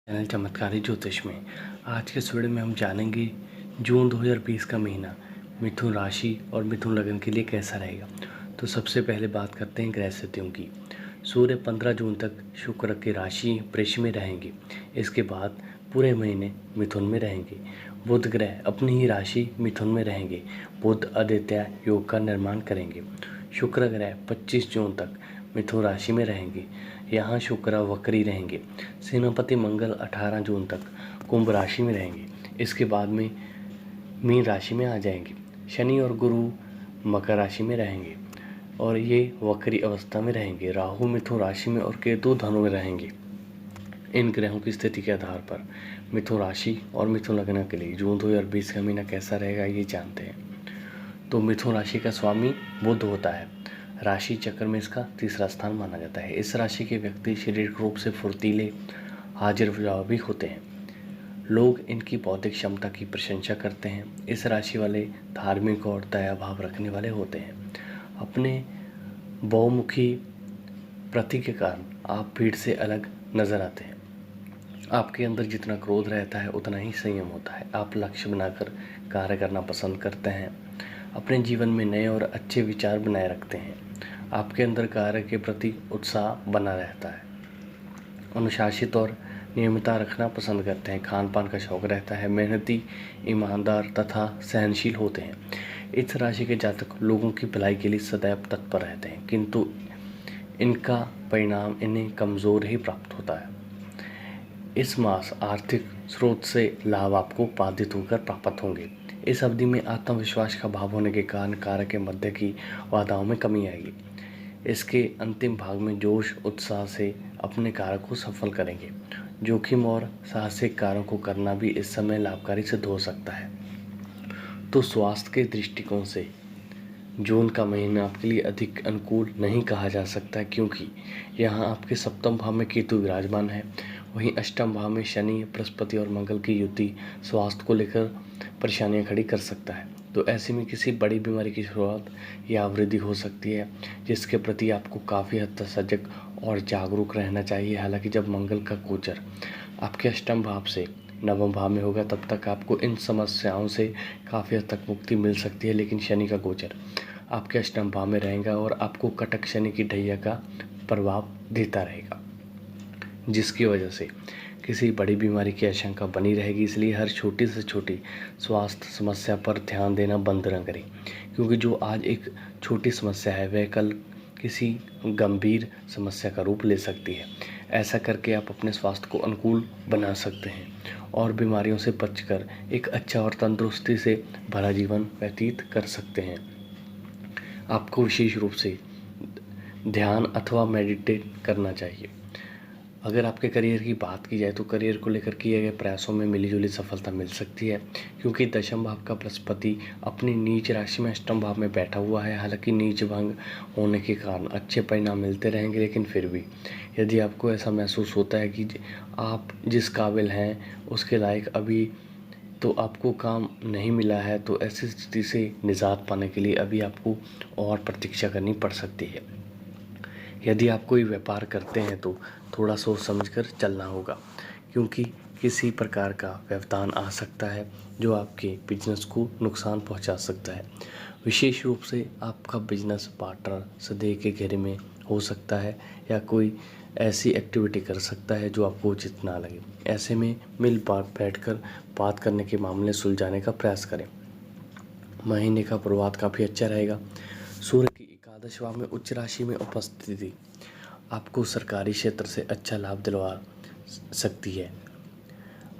Channel चमत्कारी ज्योतिष में आज के इस वीडियो में हम जानेंगे जून 2020 का महीना मिथुन राशि और मिथुन लग्न के लिए कैसा रहेगा। तो सबसे पहले बात करते हैं ग्रह स्थितियों की। सूर्य 15 जून तक शुक्र की राशि वृष में रहेंगे। इसके बाद पूरे महीने मिथुन में रहेंगे। बुध ग्रह अपनी ही राशि मिथुन में रहेंगे। बुध आदित्य योग का निर्माण करेंगे। शुक्र ग्रह 25 जून तक मिथुन राशि में रहेंगे। यहाँ शुक्र वक्री रहेंगे। सेनापति मंगल 18 जून तक कुंभ राशि में रहेंगे। इसके बाद में मीन राशि में आ जाएंगे। शनि और गुरु मकर राशि में रहेंगे और ये वक्री अवस्था में रहेंगे। राहु मिथुन राशि में और केतु धनु में रहेंगे। इन ग्रहों की स्थिति के आधार पर मिथुन राशि और मिथुन लग्न के लिए जून 2020 का महीना कैसा रहेगा ये जानते हैं। तो मिथुन राशि का स्वामी बुध होता है। राशि चक्र में इसका तीसरा स्थान माना जाता है। इस राशि के व्यक्ति शारीरिक रूप से फुर्तीले, हाजिर जवाबी होते हैं। लोग इनकी बौद्धिक क्षमता की प्रशंसा करते हैं। इस राशि वाले धार्मिक और दया भाव रखने वाले होते हैं। अपने बहुमुखी प्रति के कारण आप भीड़ से अलग नजर आते हैं। आपके अंदर जितना क्रोध रहता है उतना ही संयम होता है। आप लक्ष्य बनाकर कार्य करना पसंद करते हैं। अपने जीवन में नए और अच्छे विचार बनाए रखते हैं। आपके अंदर कार्य के प्रति उत्साह बना रहता है। अनुशासित और नियमितता रखना पसंद करते हैं। खान पान का शौक रहता है। मेहनती, ईमानदार तथा सहनशील होते हैं। इस राशि के जातक लोगों की भलाई के लिए सदैव तत्पर रहते हैं, किंतु इनका परिणाम इन्हें कमज़ोर ही प्राप्त होता है। इस मास आर्थिक स्रोत से लाभ आपको बाधित होकर प्राप्त होंगे। इस अवधि में आत्मविश्वास का अभाव होने के कारण कार्य के मध्य की बाधाओं में कमी आएगी। इसके अंतिम भाग में जोश उत्साह से अपने कार्य को सफल करेंगे। जोखिम और साहसिक कार्यों को करना भी इस समय लाभकारी सिद्ध हो सकता है। तो स्वास्थ्य के दृष्टिकोण से जून का महीना आपके लिए अधिक अनुकूल नहीं कहा जा सकता, क्योंकि यहाँ आपके सप्तम भाव में केतु विराजमान है। वहीं अष्टम भाव में शनि, बृहस्पति और मंगल की युति स्वास्थ्य को लेकर परेशानियां खड़ी कर सकता है। तो ऐसे में किसी बड़ी बीमारी की शुरुआत या वृद्धि हो सकती है, जिसके प्रति आपको काफ़ी हद तक सजग और जागरूक रहना चाहिए। हालांकि जब मंगल का गोचर आपके अष्टम भाव से नवम भाव में होगा तब तक आपको इन समस्याओं से काफ़ी हद तक मुक्ति मिल सकती है, लेकिन शनि का गोचर आपके अष्टम भाव में रहेगा और आपको कटक शनि की ढैया का प्रभाव देता रहेगा, जिसकी वजह से किसी बड़ी बीमारी की आशंका बनी रहेगी। इसलिए हर छोटी से छोटी स्वास्थ्य समस्या पर ध्यान देना बंद न करें, क्योंकि जो आज एक छोटी समस्या है वह कल किसी गंभीर समस्या का रूप ले सकती है। ऐसा करके आप अपने स्वास्थ्य को अनुकूल बना सकते हैं और बीमारियों से बचकर एक अच्छा और तंदुरुस्ती से भरा जीवन व्यतीत कर सकते हैं। आपको विशेष रूप से ध्यान अथवा मेडिटेट करना चाहिए। अगर आपके करियर की बात की जाए तो करियर को लेकर किए गए प्रयासों में मिलीजुली सफलता मिल सकती है, क्योंकि दशम भाव का बृहस्पति अपनी नीच राशि में अष्टम भाव में बैठा हुआ है। हालांकि नीच भंग होने के कारण अच्छे परिणाम मिलते रहेंगे, लेकिन फिर भी यदि आपको ऐसा महसूस होता है कि आप जिस काबिल हैं उसके लायक अभी तो आपको काम नहीं मिला है, तो ऐसी स्थिति से निजात पाने के लिए अभी आपको और प्रतीक्षा करनी पड़ सकती है। यदि आप कोई व्यापार करते हैं तो थोड़ा सोच समझकर चलना होगा, क्योंकि किसी प्रकार का व्यवधान आ सकता है जो आपके बिजनेस को नुकसान पहुंचा सकता है। विशेष रूप से आपका बिजनेस पार्टनर सदैव के घेरे में हो सकता है या कोई ऐसी एक्टिविटी कर सकता है जो आपको उचित ना लगे। ऐसे में मिल बैठकर बात करने के मामले सुलझाने का प्रयास करें। महीने का शुरुआत काफ़ी अच्छा रहेगा। सूर्य की एकादश भाव में उच्च राशि में उपस्थिति आपको सरकारी क्षेत्र से अच्छा लाभ दिलवा सकती है।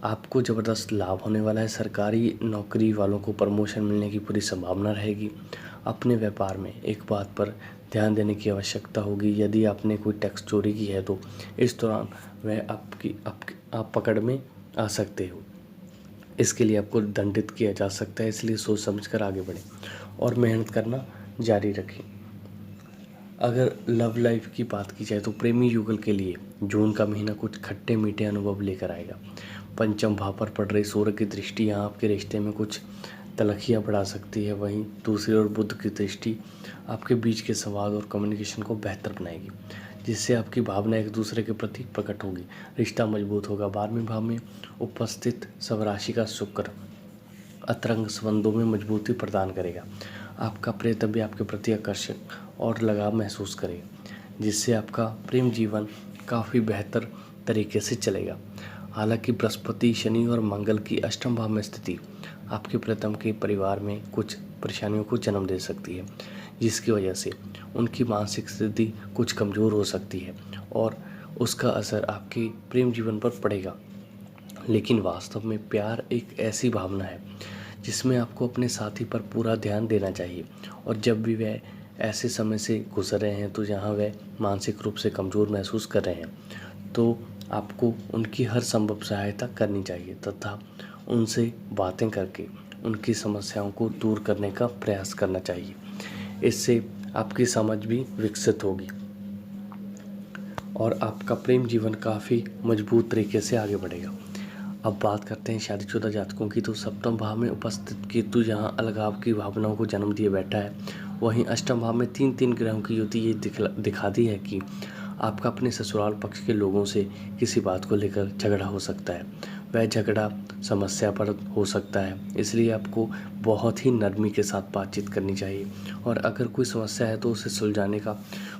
आपको ज़बरदस्त लाभ होने वाला है। सरकारी नौकरी वालों को प्रमोशन मिलने की पूरी संभावना रहेगी। अपने व्यापार में एक बात पर ध्यान देने की आवश्यकता होगी। यदि आपने कोई टैक्स चोरी की है तो इस दौरान वह आप पकड़ में आ सकते हो। इसके लिए आपको दंडित किया जा सकता है, इसलिए सोच समझकर आगे बढ़ें और मेहनत करना जारी रखें। अगर लव लाइफ की बात की जाए तो प्रेमी युगल के लिए जून का महीना कुछ खट्टे मीठे अनुभव लेकर आएगा। पंचम भाव पर पड़ रही सूर्य की दृष्टि यहाँ आपके रिश्ते में कुछ तलखियाँ बढ़ा सकती है। वहीं दूसरी ओर बुध की दृष्टि आपके बीच के संवाद और कम्युनिकेशन को बेहतर बनाएगी। जिससे आपकी भावना एक दूसरे के प्रति प्रकट होगी, रिश्ता मजबूत होगा। 12वें भाव में उपस्थित स्वराशि का शुक्र अंतरंग संबंधों में मजबूती प्रदान करेगा। आपका प्रियतम आपके प्रति आकर्षक और लगाव महसूस करेगा, जिससे आपका प्रेम जीवन काफ़ी बेहतर तरीके से चलेगा। हालांकि बृहस्पति, शनि और मंगल की अष्टम भाव में स्थिति आपके प्रियतम के परिवार में कुछ परेशानियों को जन्म दे सकती है, जिसकी वजह से उनकी मानसिक स्थिति कुछ कमज़ोर हो सकती है और उसका असर आपके प्रेम जीवन पर पड़ेगा। लेकिन वास्तव में प्यार एक ऐसी भावना है जिसमें आपको अपने साथी पर पूरा ध्यान देना चाहिए, और जब भी वह ऐसे समय से गुजर रहे हैं तो जहाँ वह मानसिक रूप से कमज़ोर महसूस कर रहे हैं, तो आपको उनकी हर संभव सहायता करनी चाहिए तथा उनसे बातें करके उनकी समस्याओं को दूर करने का प्रयास करना चाहिए। इससे आपकी समझ भी विकसित होगी और आपका प्रेम जीवन काफ़ी मजबूत तरीके से आगे बढ़ेगा। अब बात करते हैं शादीशुदा जातकों की। तो सप्तम भाव में उपस्थित केतु जहां अलगाव की भावनाओं को जन्म दिए बैठा है, वहीं अष्टम भाव में तीन तीन ग्रहों की युति ये दिखाती है कि आपका अपने ससुराल पक्ष के लोगों से किसी बात को लेकर झगड़ा हो सकता है। वह झगड़ा समस्या पर हो सकता है, इसलिए आपको बहुत ही नरमी के साथ बातचीत करनी चाहिए, और अगर कोई समस्या है तो उसे सुलझाने का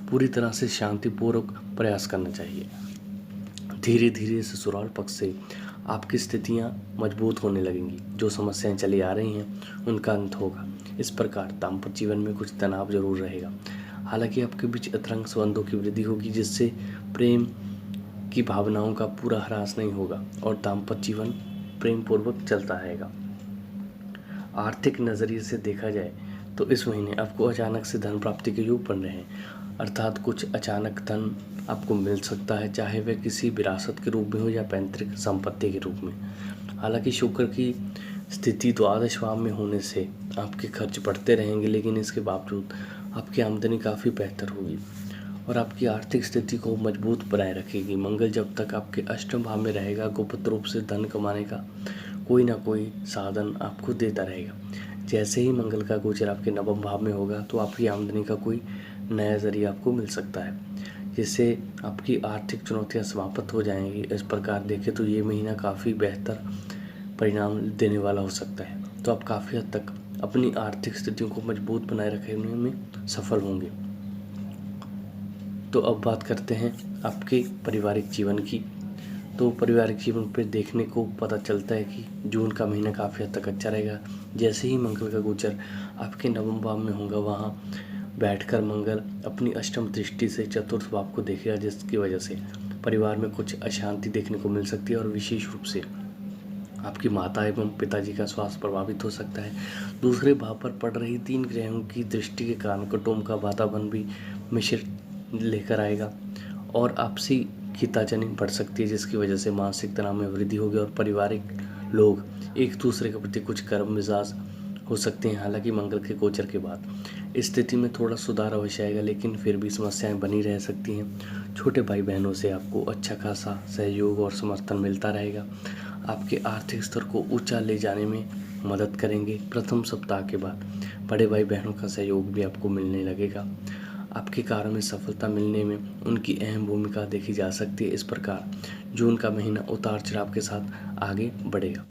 पूरी तरह से शांतिपूर्वक प्रयास करना चाहिए। धीरे धीरे ससुराल पक्ष से आपकी स्थितियां मजबूत होने लगेंगी। जो समस्याएं चली आ रही हैं उनका अंत होगा। इस प्रकार दाम्पत्य जीवन में कुछ तनाव जरूर रहेगा। हालांकि आपके बीच अंतरंग संबंधों की वृद्धि होगी, जिससे प्रेम की भावनाओं का पूरा ह्रास नहीं होगा और दाम्पत्य जीवन प्रेम पूर्वक चलता रहेगा। आर्थिक नज़रिए से देखा जाए तो इस महीने आपको अचानक से धन प्राप्ति के योग बन रहे हैं, अर्थात कुछ अचानक धन आपको मिल सकता है, चाहे वह किसी विरासत के रूप में हो या पैतृक संपत्ति के रूप में। हालांकि शुक्र की स्थिति द्वादश भाव में होने से आपके खर्च बढ़ते रहेंगे, लेकिन इसके बावजूद आपकी आमदनी काफ़ी बेहतर होगी और आपकी आर्थिक स्थिति को मजबूत बनाए रखेगी। मंगल जब तक आपके अष्टम भाव में रहेगा, गुप्त रूप से धन कमाने का कोई ना कोई साधन आपको देता रहेगा। जैसे ही मंगल का गोचर आपके नवम भाव में होगा तो आपकी आमदनी का कोई नया जरिया आपको मिल सकता है, जिससे आपकी आर्थिक चुनौतियां समाप्त हो जाएंगी। इस प्रकार देखें तो ये महीना काफ़ी बेहतर परिणाम देने वाला हो सकता है, तो आप काफ़ी हद तक अपनी आर्थिक स्थितियों को मजबूत बनाए रखने में सफल होंगे। तो अब बात करते हैं आपके पारिवारिक जीवन की। तो पारिवारिक जीवन पे देखने को पता चलता है कि जून का महीना काफ़ी हद तक अच्छा रहेगा। जैसे ही मंगल का गोचर आपके नवम भाव में होगा, वहाँ बैठकर मंगल अपनी अष्टम दृष्टि से चतुर्थ भाव को देखेगा, जिसकी वजह से परिवार में कुछ अशांति देखने को मिल सकती है और विशेष रूप से आपकी माता एवं पिताजी का स्वास्थ्य प्रभावित हो सकता है। दूसरे भाव पर पड़ रही तीन ग्रहों की दृष्टि के कारण कुटुंब का वातावरण भी मिश्रित लेकर आएगा और आपसी खींचातानी बढ़ सकती है, जिसकी वजह से मानसिक तनाव में वृद्धि होगी और पारिवारिक लोग एक दूसरे के प्रति कुछ गर्म मिजाज हो सकते हैं। हालांकि मंगल के गोचर के बाद स्थिति में थोड़ा सुधार अवश्य आएगा, लेकिन फिर भी समस्याएं बनी रह सकती हैं। छोटे भाई बहनों से आपको अच्छा खासा सहयोग और समर्थन मिलता रहेगा। आपके आर्थिक स्तर को ऊंचा ले जाने में मदद करेंगे। प्रथम सप्ताह के बाद बड़े भाई बहनों का सहयोग भी आपको मिलने लगेगा। आपके कार्य में सफलता मिलने में उनकी अहम भूमिका देखी जा सकती है। इस प्रकार जून का महीना उतार चढ़ाव के साथ आगे बढ़ेगा।